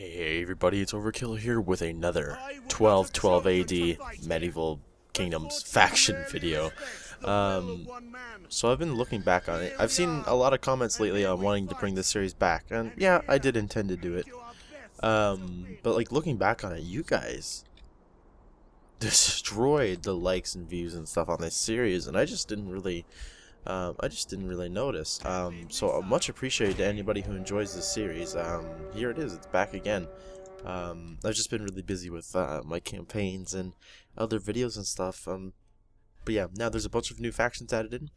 Hey everybody, it's Overkill here with another 1212 AD Medieval Kingdoms faction video. So I've been looking back on it. I've seen a lot of comments lately on wanting to bring this series back, and yeah, I did intend to do it. But like looking back on it, you guys destroyed the likes and views and stuff on this series, and I just didn't really notice. So much appreciated to anybody who enjoys this series. Here it is, it's back again. I've just been really busy with my campaigns and other videos and stuff. But yeah, now there's a bunch of new factions added in,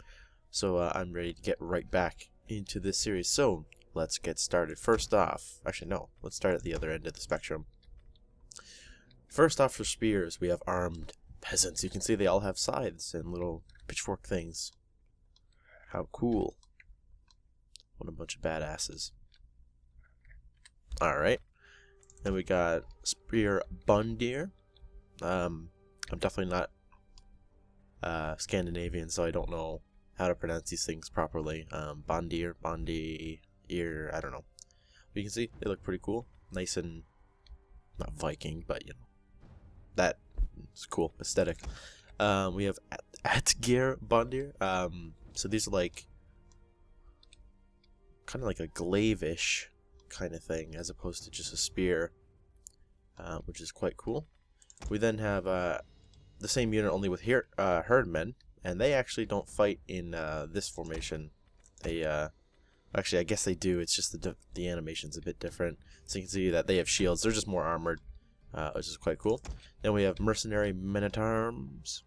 so I'm ready to get right back into this series. So let's get started. First off, actually no, let's start at the other end of the spectrum. First off, for spears, we have armed peasants. You can see they all have scythes and little pitchfork things. How cool. What a bunch of badasses. Alright. Then we got Spear Bondir. I'm definitely not Scandinavian, so I don't know how to pronounce these things properly. Bondir, Bondir, I don't know. But you can see they look pretty cool. Nice and not Viking, but you know. That is cool. Aesthetic. We have Atgir Bondir. So these are like kind of like a glaive-ish kind of thing as opposed to just a spear, which is quite cool. We then have the same unit only with herdmen, and they actually don't fight in this formation. They actually, I guess they do. It's just the animation's a bit different. So you can see that they have shields. They're just more armored, which is quite cool. Then we have Mercenary Men-at-Arms.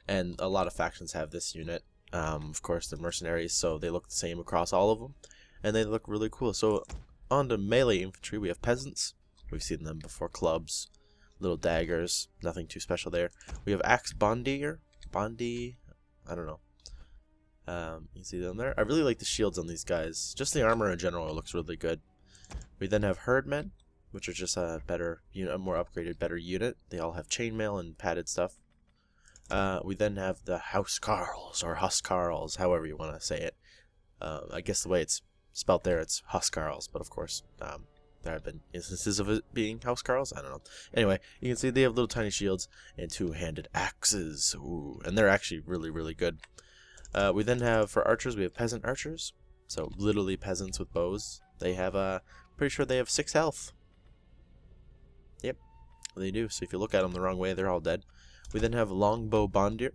And a lot of factions have this unit. Of course, they're mercenaries, so they look the same across all of them. And they look really cool. So, on to melee infantry, we have peasants. We've seen them before. Clubs, little daggers, nothing too special there. We have axe bondier. Bondi, I don't know. You can see them there. I really like the shields on these guys. Just the armor in general looks really good. We then have herdmen, which are just a better unit, a more upgraded, better unit. They all have chainmail and padded stuff. We then have the Housecarls, or Huscarls, however you want to say it. I guess the way it's spelt there, it's Huscarls, but of course, there have been instances of it being Housecarls. I don't know. Anyway, you can see they have little tiny shields and two-handed axes. Ooh, and they're actually really, really good. We then have, for archers, we have Peasant Archers. So, literally peasants with bows. They have, pretty sure they have 6 health. Yep, they do. So if you look at them the wrong way, they're all dead. We then have Longbow Bondir.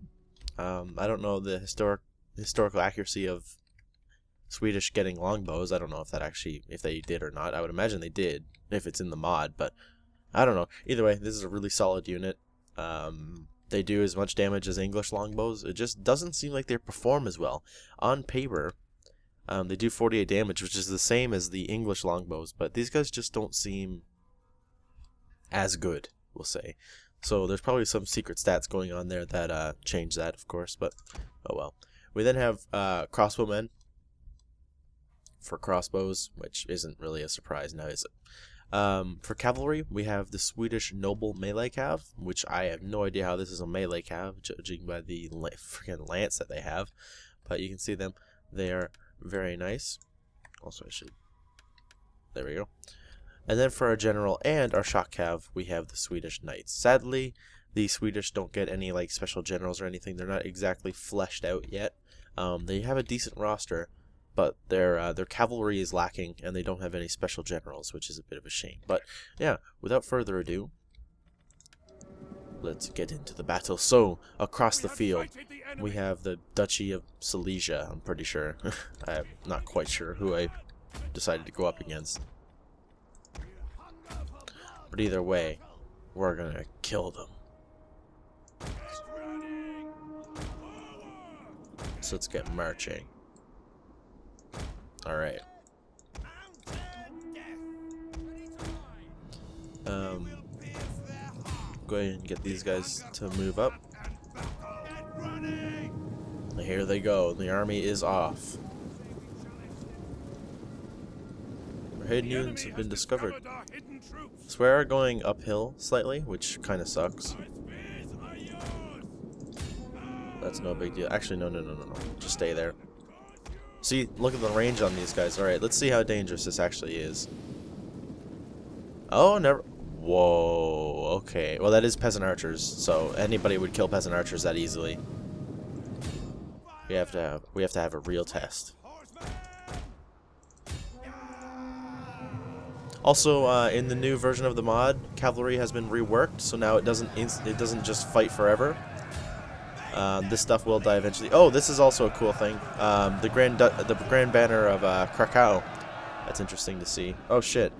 I don't know the historical accuracy of Swedish getting longbows. I don't know if they did or not. I would imagine they did if it's in the mod, but I don't know. Either way, this is a really solid unit. They do as much damage as English longbows. It just doesn't seem like they perform as well. On paper, they do 48 damage, which is the same as the English longbows, but these guys just don't seem as good, we'll say. So there's probably some secret stats going on there that change that, of course, but oh well. We then have crossbowmen for crossbows, which isn't really a surprise now, is it? For cavalry, we have the Swedish Noble Melee Cav, which I have no idea how this is a melee cav, judging by the freaking lance that they have. But you can see them. They are very nice. Also, there we go. And then for our general and our shock cav, we have the Swedish Knights. Sadly, the Swedish don't get any like special generals or anything. They're not exactly fleshed out yet. They have a decent roster, but their cavalry is lacking, and they don't have any special generals, which is a bit of a shame. But yeah, without further ado, let's get into the battle. So across the field, we have the Duchy of Silesia. I'm pretty sure. I'm not quite sure who I decided to go up against. But either way, we're gonna kill them. So let's get marching. Alright. Go ahead and get these guys to move up. And here they go. The army is off. Our hidden units have been discovered. So we are going uphill slightly, which kind of sucks. That's no big deal. Actually, no. Just stay there. See, look at the range on these guys. Alright, let's see how dangerous this actually is. Oh, never... Whoa, okay. Well, that is Peasant Archers, so anybody would kill Peasant Archers that easily. We have to have a real test. Also, in the new version of the mod, cavalry has been reworked, so now it doesn't just fight forever. This stuff will die eventually. Oh, this is also a cool thing. The Grand Banner of Krakow. That's interesting to see. Oh shit!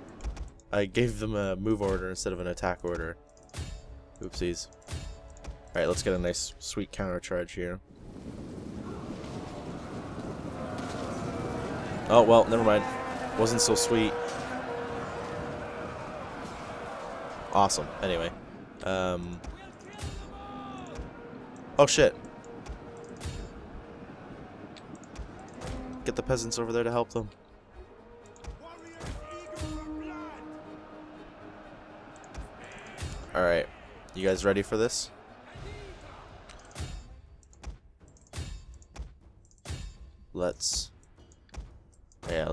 I gave them a move order instead of an attack order. Oopsies. All right, let's get a nice, sweet counter charge here. Oh well, never mind. Wasn't so sweet. Awesome. Anyway. Oh shit. Get the peasants over there to help them. Alright. You guys ready for this? Let's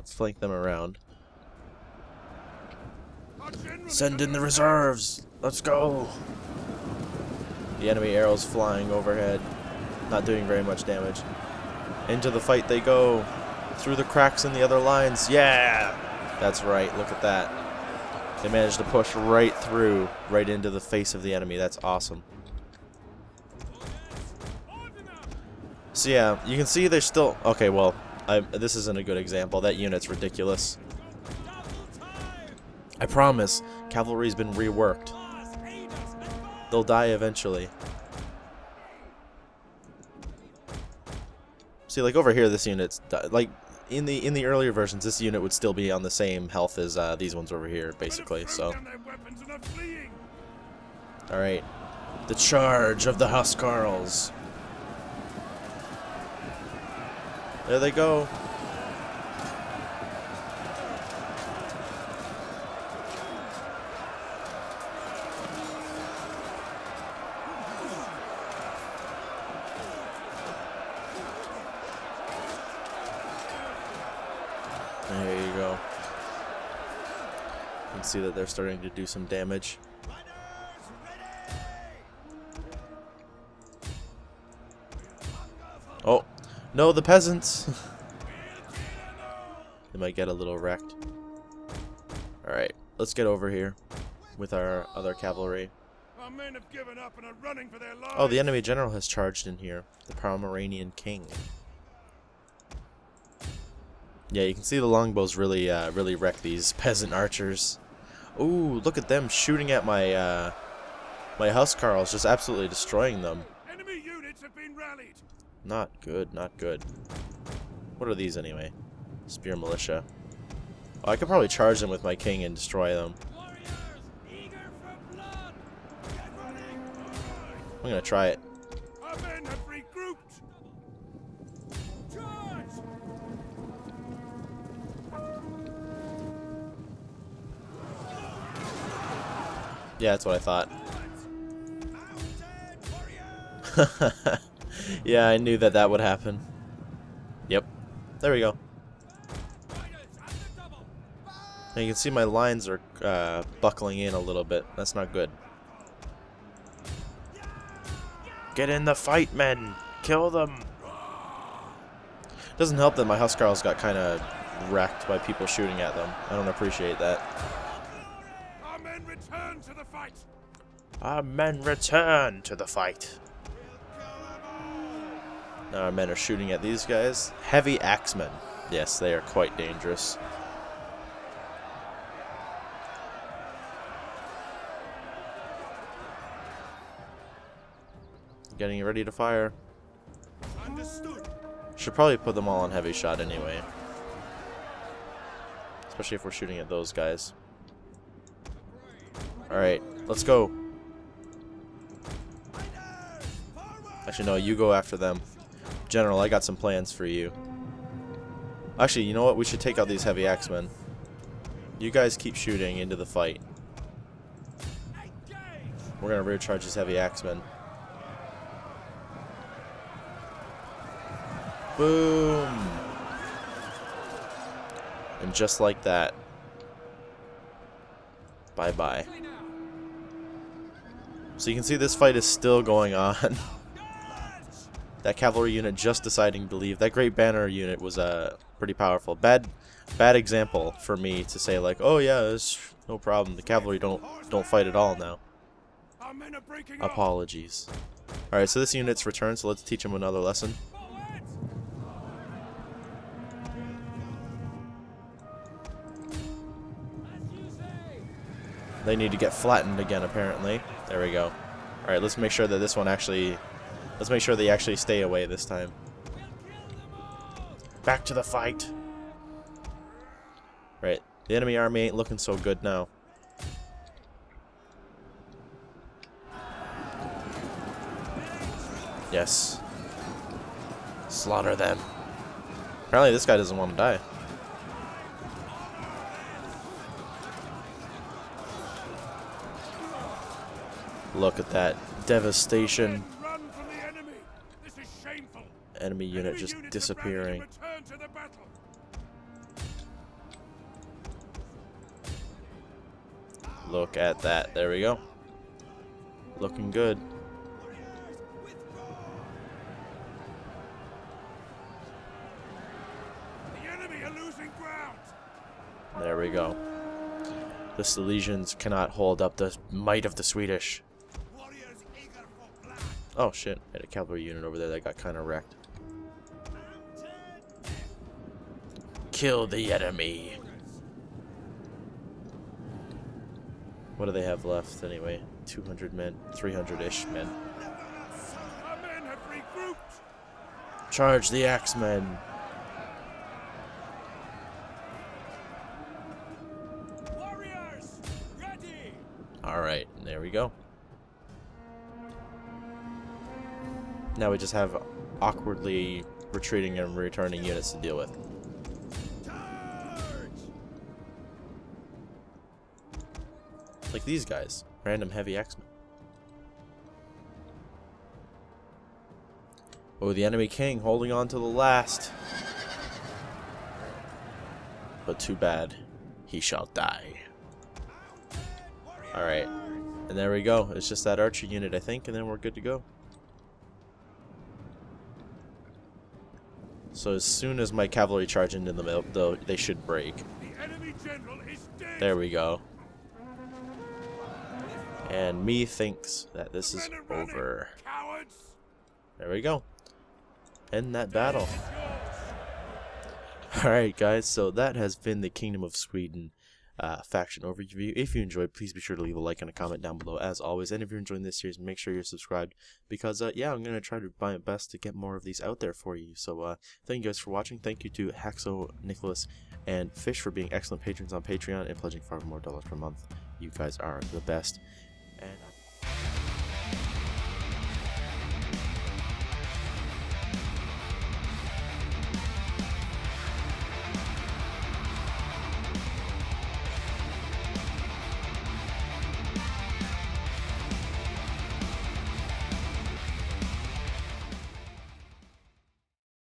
flank them around. Send in the reserves! Let's go! The enemy arrows flying overhead, not doing very much damage. Into the fight they go, through the cracks in the other lines. Yeah! That's right, look at that. They managed to push right through, right into the face of the enemy. That's awesome. So yeah, you can see they're still... Okay, well, this isn't a good example. That unit's ridiculous. I promise, cavalry's been reworked. They'll die eventually. See, like over here, this unit's like in the earlier versions, this unit would still be on the same health as these ones over here, basically. So, all right, the charge of the Huskarls. There they go. There you go. You can see that they're starting to do some damage. Oh, no, the peasants! They might get a little wrecked. Alright, let's get over here with our other cavalry. Our men have given up and are running for their lives. Oh, the enemy general has charged in here. The Pomeranian king. Yeah, you can see the longbows really wreck these peasant archers. Ooh, look at them shooting at my my Huskarls, just absolutely destroying them. Enemy units have been rallied. Not good, not good. What are these anyway? Spear militia. Oh, I could probably charge them with my king and destroy them. Warriors, eager for blood. Get running. I'm gonna try it. Our men have regrouped. Charge! Yeah, that's what I thought. Yeah, I knew that would happen. Yep. There we go. Now you can see my lines are buckling in a little bit. That's not good. Get in the fight, men! Kill them! Doesn't help that my Huskarls got kind of wrecked by people shooting at them. I don't appreciate that. Our men return to the fight. Our men return to the fight. Now our men are shooting at these guys. Heavy axemen. Yes, they are quite dangerous. Getting ready to fire. Understood. Should probably put them all on heavy shot anyway. Especially if we're shooting at those guys. Alright, let's go. Actually, no, you go after them. General, I got some plans for you. Actually, you know what? We should take out these heavy axemen. You guys keep shooting into the fight. We're gonna rear charge these heavy axemen. Boom! And just like that, bye-bye. So you can see this fight is still going on. That cavalry unit just deciding to leave. That Great Banner unit was pretty powerful. Bad example for me to say like, oh yeah, it's no problem. The cavalry don't fight at all now. Apologies. All right, so this unit's returned. So let's teach them another lesson. They need to get flattened again, apparently. There we go. All right, let's make sure that this one actually. Let's make sure they actually stay away this time. Back to the fight. Right, the enemy army ain't looking so good now. Yes. Slaughter them. Apparently this guy doesn't want to die. Look at that devastation. Enemy unit just disappearing. Look at that. There we go. Looking good. There we go. The Silesians cannot hold up the might of the Swedish. Oh shit, I had a cavalry unit over there that got kind of wrecked. Kill the enemy. What do they have left anyway? 200 men, 300-ish men. Charge the axemen. Alright, there we go. Now we just have awkwardly retreating and returning units to deal with. Like these guys. Random heavy axemen. Oh, the enemy king holding on to the last. But too bad. He shall die. Alright. And there we go. It's just that archer unit, I think, and then we're good to go. So as soon as my cavalry charge into the middle, though, they should break. There we go. And me thinks that this is over. There we go. End that battle. Alright guys, so that has been the Kingdom of Sweden faction overview. If you enjoyed, please be sure to leave a like and a comment down below as always. And if you're enjoying this series, make sure you're subscribed because yeah, I'm going to try to do my best to get more of these out there for you. So thank you guys for watching. Thank you to Haxo, Nicholas, and Fish for being excellent patrons on Patreon and pledging $5 more per month. You guys are the best. And